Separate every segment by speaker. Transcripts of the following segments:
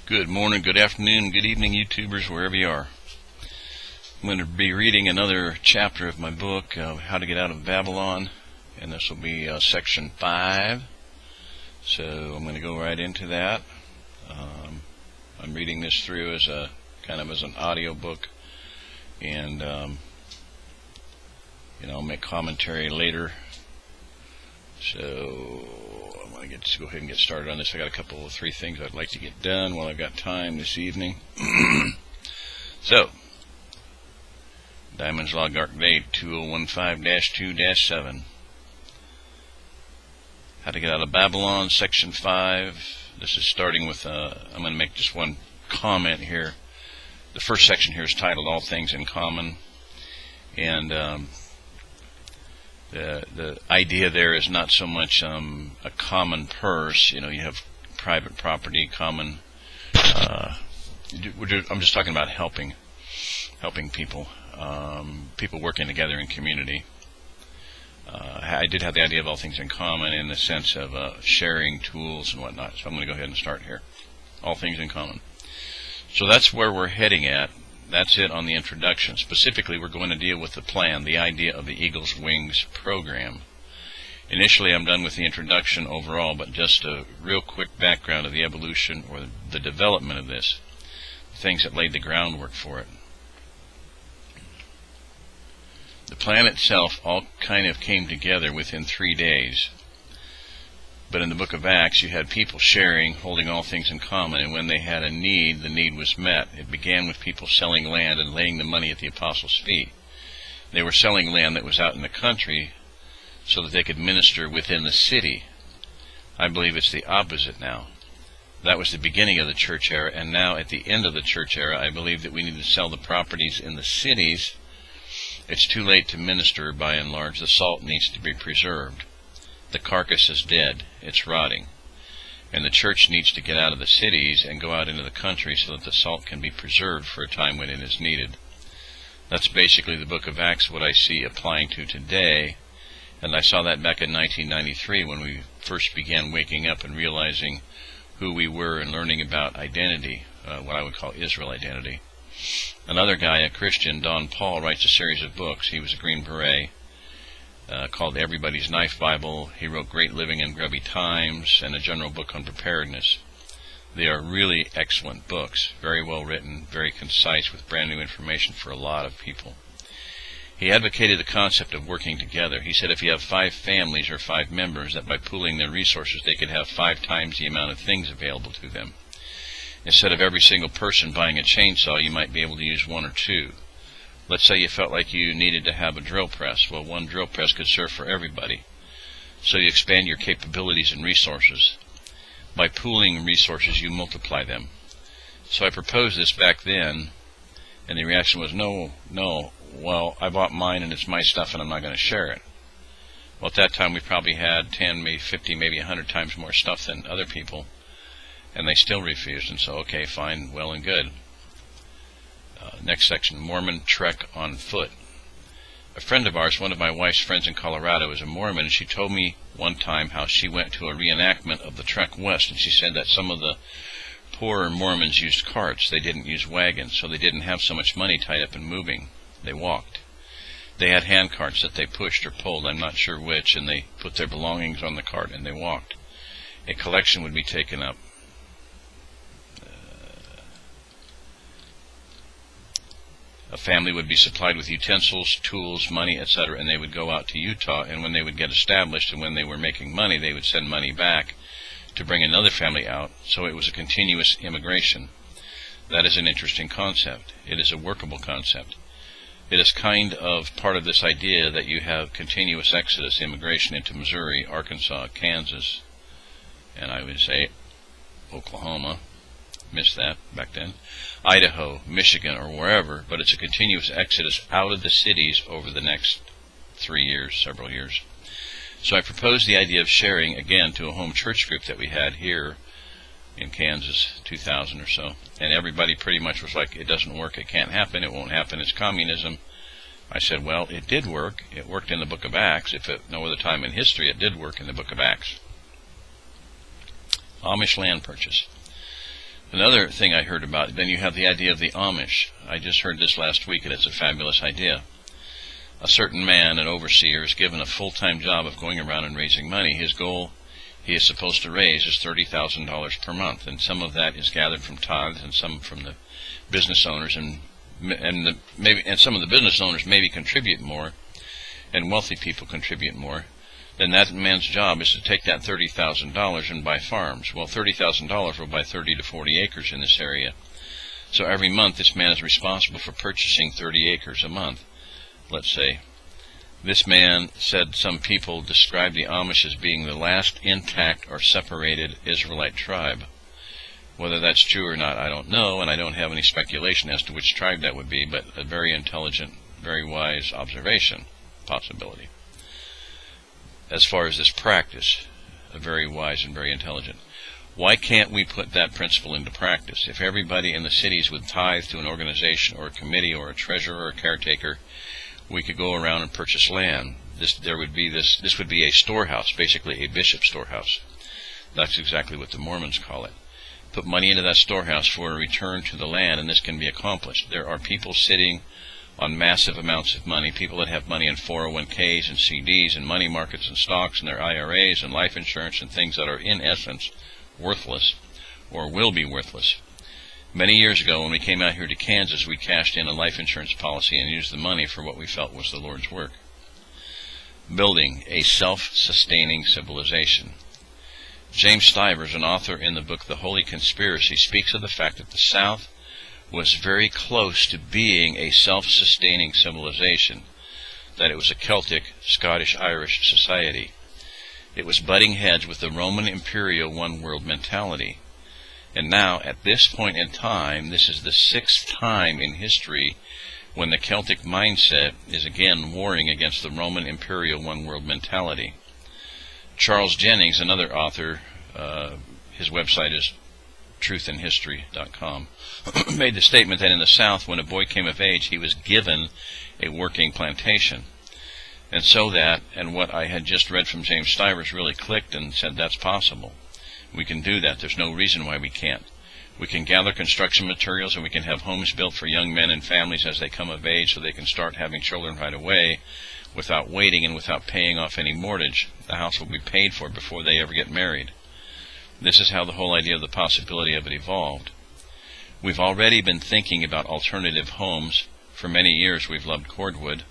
Speaker 1: Good morning, good afternoon, good evening, YouTubers, wherever you are. I'm going to be reading another chapter of my book, How to Get Out of Babylon, and this will be section 5. So I'm going to go right into that. I'm reading this through as a kind of as an audio book, and I'll make commentary later. So I'm going to go ahead and get started on this. I got a couple of 3 things I'd like to get done while I've got time this evening. So, Diamond's Log Arc Date 2015-2-7. How to Get Out of Babylon, Section 5. This is starting with, I'm going to make just one comment here. The first section here is titled All Things in Common. And the idea there is not so much a common purse. You have private property, common. I'm just talking about helping people, people working together in community. I did have the idea of all things in common in the sense of sharing tools and whatnot. So I'm going to go ahead and start here. All things in common. So that's where we're heading at. That's it on the introduction. Specifically, we're going to deal with the plan, the idea of the Eagle's Wings program. Initially, I'm done with the introduction overall, but just a real quick background of the evolution or the development of this, things that laid the groundwork for it. The plan itself all kind of came together within 3 days. But in the book of Acts, you had people sharing, holding all things in common, and when they had a need, the need was met. It began with people selling land and laying the money at the apostles' feet. They were selling land that was out in the country so that they could minister within the city. I believe it's the opposite now. That was the beginning of the church era, and now at the end of the church era, I believe that we need to sell the properties in the cities. It's too late to minister by and large. The salt needs to be preserved. The carcass is dead. It's rotting. And the church needs to get out of the cities and go out into the country so that the salt can be preserved for a time when it is needed. That's basically the book of Acts, what I see applying to today. And I saw that back in 1993 when we first began waking up and realizing who we were and learning about identity, what I would call Israel identity. Another guy, a Christian, Don Paul, writes a series of books. He was a Green Beret. Called Everybody's Knife Bible. He wrote Great Living in Grubby Times and a general book on preparedness. They are really excellent books, very well written, very concise with brand new information for a lot of people. He advocated the concept of working together. He said if you have 5 families or 5 members, that by pooling their resources they could have 5 times the amount of things available to them. Instead of every single person buying a chainsaw, you might be able to use 1 or 2. Let's say you felt like you needed to have a drill press. Well, 1 drill press could serve for everybody. So you expand your capabilities and resources. By pooling resources, you multiply them. So I proposed this back then, and the reaction was, no, well, I bought mine and it's my stuff and I'm not going to share it. Well, at that time we probably had 10, maybe 50, maybe 100 times more stuff than other people, and they still refused. And so, okay, fine, well and good. Next section, Mormon Trek on Foot. A friend of ours, one of my wife's friends in Colorado, is a Mormon, and she told me one time how she went to a reenactment of the Trek West, and she said that some of the poorer Mormons used carts. They didn't use wagons, so they didn't have so much money tied up in moving. They walked. They had hand carts that they pushed or pulled, I'm not sure which, and they put their belongings on the cart and they walked. A collection would be taken up. A family would be supplied with utensils, tools, money, etc., and they would go out to Utah, and when they would get established and when they were making money, they would send money back to bring another family out, so it was a continuous immigration. That is an interesting concept. It is a workable concept. It is kind of part of this idea that you have continuous exodus, immigration into Missouri, Arkansas, Kansas, and I would say Oklahoma. Missed that back then. Idaho, Michigan, or wherever, but it's a continuous exodus out of the cities over the next 3 years, several years. So I proposed the idea of sharing, again, to a home church group that we had here in Kansas, 2000 or so, and everybody pretty much was like, it doesn't work, it can't happen, it won't happen, it's communism. I said, well, it did work. It worked in the book of Acts. If at no other time in history, it did work in the book of Acts. Amish land purchase. Another thing I heard about, then you have the idea of the Amish. I just heard this last week, and it's a fabulous idea. A certain man, an overseer, is given a full-time job of going around and raising money. His goal he is supposed to raise is $30,000 per month, and some of that is gathered from tithes and some from the business owners, and some of the business owners maybe contribute more, and wealthy people contribute more. Then that man's job is to take that $30,000 and buy farms. Well, $30,000 will buy 30 to 40 acres in this area. So every month this man is responsible for purchasing 30 acres a month, let's say. This man said some people describe the Amish as being the last intact or separated Israelite tribe. Whether that's true or not, I don't know, and I don't have any speculation as to which tribe that would be, but a very intelligent, very wise observation, possibility. As far as this practice, a very wise and very intelligent. Why can't we put that principle into practice? If everybody in the cities would tithe to an organization or a committee or a treasurer or a caretaker, we could go around and purchase land. This would be a storehouse, basically a bishop storehouse. That's exactly what the Mormons call it. Put money into that storehouse for a return to the land, and this can be accomplished. There are people sitting on massive amounts of money, people that have money in 401ks and CDs and money markets and stocks and their IRAs and life insurance and things that are in essence worthless or will be worthless. Many years ago when we came out here to Kansas, we cashed in a life insurance policy and used the money for what we felt was the Lord's work. Building a self-sustaining civilization. James Stivers, an author in the book The Holy Conspiracy, speaks of the fact that the South was very close to being a self-sustaining civilization, that it was a Celtic, Scottish-Irish society. It was butting heads with the Roman imperial one-world mentality. And now, at this point in time, this is the 6th time in history when the Celtic mindset is again warring against the Roman imperial one-world mentality. Charles Jennings, another author, his website is truthinhistory.com, made the statement that in the South, when a boy came of age, he was given a working plantation. And so that, and what I had just read from James Stivers really clicked and said that's possible. We can do that. There's no reason why we can't. We can gather construction materials and we can have homes built for young men and families as they come of age so they can start having children right away without waiting and without paying off any mortgage. The house will be paid for before they ever get married. This is how the whole idea of the possibility of it evolved. We've already been thinking about alternative homes. For many years we've loved cordwood.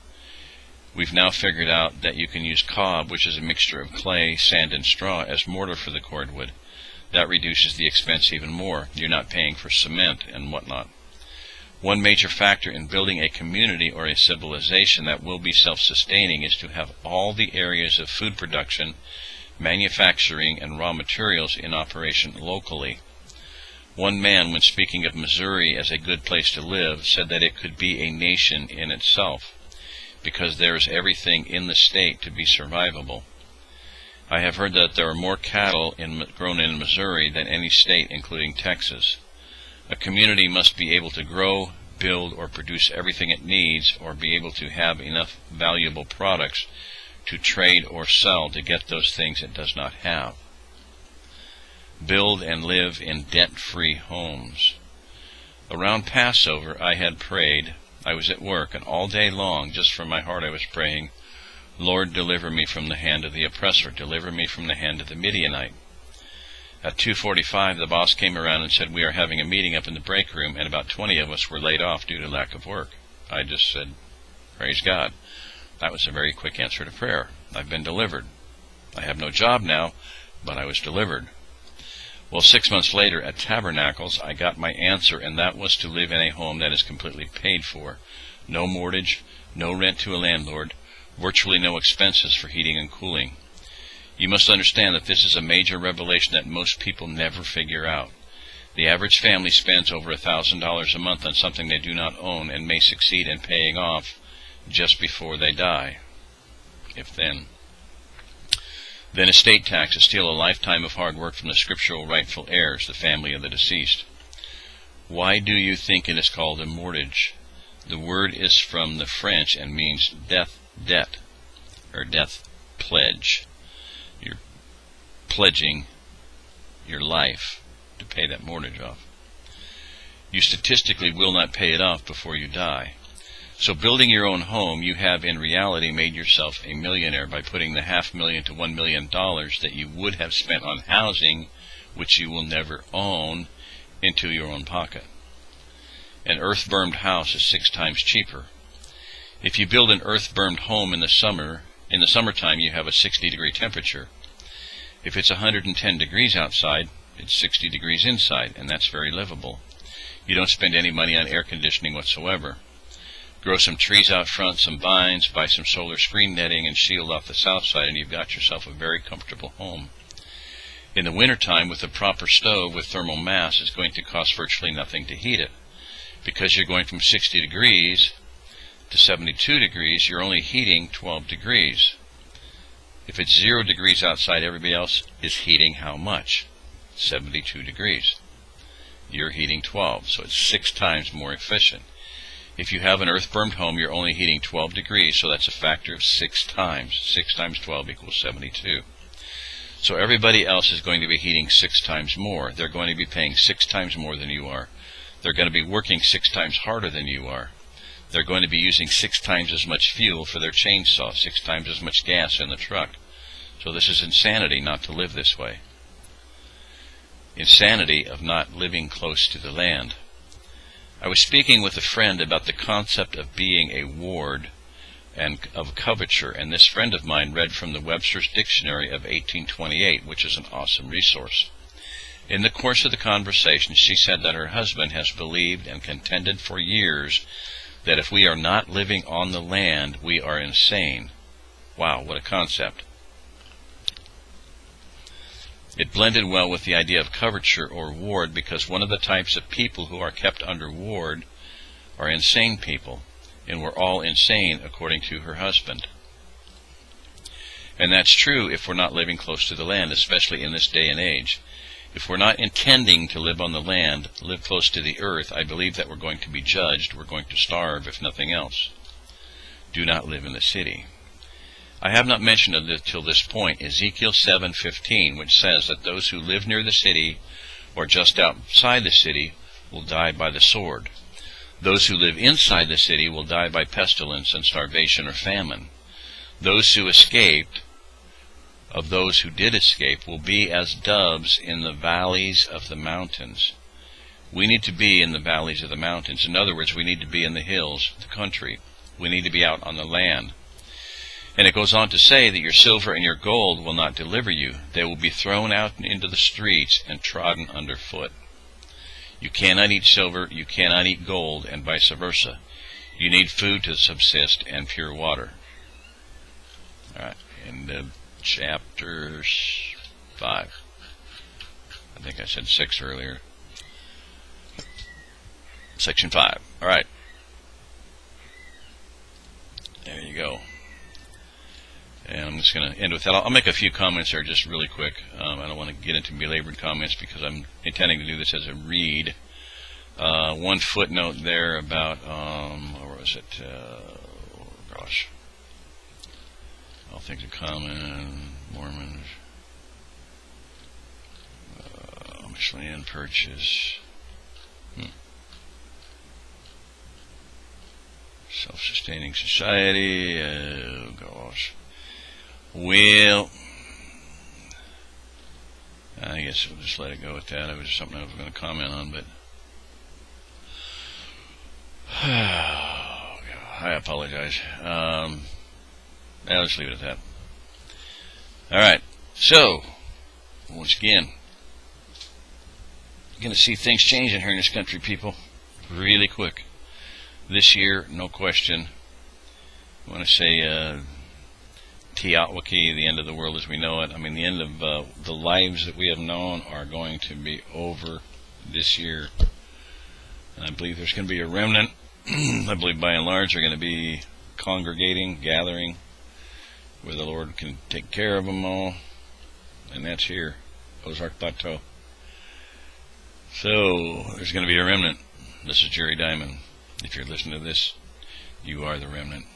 Speaker 1: We've now figured out that you can use cob, which is a mixture of clay, sand, and straw, as mortar for the cordwood. That reduces the expense even more. You're not paying for cement and whatnot. One major factor in building a community or a civilization that will be self-sustaining is to have all the areas of food production, manufacturing, and raw materials in operation locally. One man, when speaking of Missouri as a good place to live, said that it could be a nation in itself, because there is everything in the state to be survivable. I have heard that there are more cattle grown in Missouri than any state, including Texas. A community must be able to grow, build, or produce everything it needs, or be able to have enough valuable products to trade or sell to get those things it does not have. Build and live in debt-free homes. Around Passover, I had prayed. I was at work, and all day long, just from my heart, I was praying, Lord, deliver me from the hand of the oppressor. Deliver me from the hand of the Midianite. At 2:45, the boss came around and said, we are having a meeting up in the break room, and about 20 of us were laid off due to lack of work. I just said, praise God. That was a very quick answer to prayer. I've been delivered. I have no job now, but I was delivered. Well, 6 months later at Tabernacles, I got my answer, and that was to live in a home that is completely paid for. No mortgage, no rent to a landlord, virtually no expenses for heating and cooling. You must understand that this is a major revelation that most people never figure out. The average family spends over $1,000 a month on something they do not own and may succeed in paying off just before they die, if then. Then estate taxes steal a lifetime of hard work from the scriptural rightful heirs, the family of the deceased. Why do you think it is called a mortgage? The word is from the French and means death debt, or death pledge. You're pledging your life to pay that mortgage off. you statistically will not pay it off before you die. So building your own home, you have in reality made yourself a millionaire by putting the $500,000 to $1 million that you would have spent on housing, which you will never own, into your own pocket. An earth-bermed house is 6 times cheaper. If you build an earth-bermed home in the summertime you have a 60-degree temperature. If it's 110 degrees outside, it's 60 degrees inside, and that's very livable. You don't spend any money on air conditioning whatsoever. Grow some trees out front, some vines, buy some solar screen netting, and shield off the south side, and you've got yourself a very comfortable home. In the wintertime, with a proper stove with thermal mass, it's going to cost virtually nothing to heat it. Because you're going from 60 degrees to 72 degrees, you're only heating 12 degrees. If it's 0 degrees outside, everybody else is heating how much? 72 degrees. You're heating 12, so it's 6 times more efficient. If you have an earth-burned home, you're only heating 12 degrees, so that's a factor of 6 times. 6 times 12 equals 72. So everybody else is going to be heating 6 times more. They're going to be paying 6 times more than you are. They're going to be working 6 times harder than you are. They're going to be using 6 times as much fuel for their chainsaw, 6 times as much gas in the truck. So this is insanity not to live this way. Insanity of not living close to the land. I was speaking with a friend about the concept of being a ward and of coverture, and this friend of mine read from the Webster's Dictionary of 1828, which is an awesome resource. In the course of the conversation, she said that her husband has believed and contended for years that if we are not living on the land, we are insane. Wow, what a concept. It blended well with the idea of coverture or ward, because one of the types of people who are kept under ward are insane people, and we're all insane according to her husband. And that's true if we're not living close to the land, especially in this day and age. If we're not intending to live on the land, live close to the earth, I believe that we're going to be judged. We're going to starve, if nothing else. Do not live in the city. I have not mentioned until this point Ezekiel 7:15, which says that those who live near the city or just outside the city will die by the sword. Those who live inside the city will die by pestilence and starvation or famine. Those who escaped, of those who did escape, will be as doves in the valleys of the mountains. We need to be in the valleys of the mountains. In other words, we need to be in the hills, the country. We need to be out on the land. And it goes on to say that your silver and your gold will not deliver you. They will be thrown out into the streets and trodden underfoot. You cannot eat silver, you cannot eat gold, and vice versa. You need food to subsist and pure water. All right, and chapter 5. I think I said 6 earlier. Section 5. All right. There you go. And I'm just going to end with that. I'll make a few comments there just really quick. I don't want to get into belabored comments because I'm intending to do this as a read. One footnote there about, where was it? Gosh. All things in common, Mormons, Michelin purchase, self-sustaining society, oh gosh. Well, I guess we'll just let it go with that. It was something I was going to comment on, but oh, God, I apologize. I'll just leave it at that. Alright, so, once again, you're going to see things changing here in this country, people, really quick. This year, no question, I want to say, Teotwaki, the end of the world as we know it. I mean, the end of the lives that we have known are going to be over this year. And I believe there's going to be a remnant. I believe by and large they're going to be congregating, gathering, where the Lord can take care of them all. And that's here, Ozark Plateau. So, there's going to be a remnant. This is Jerry Diamond. If you're listening to this, you are the remnant.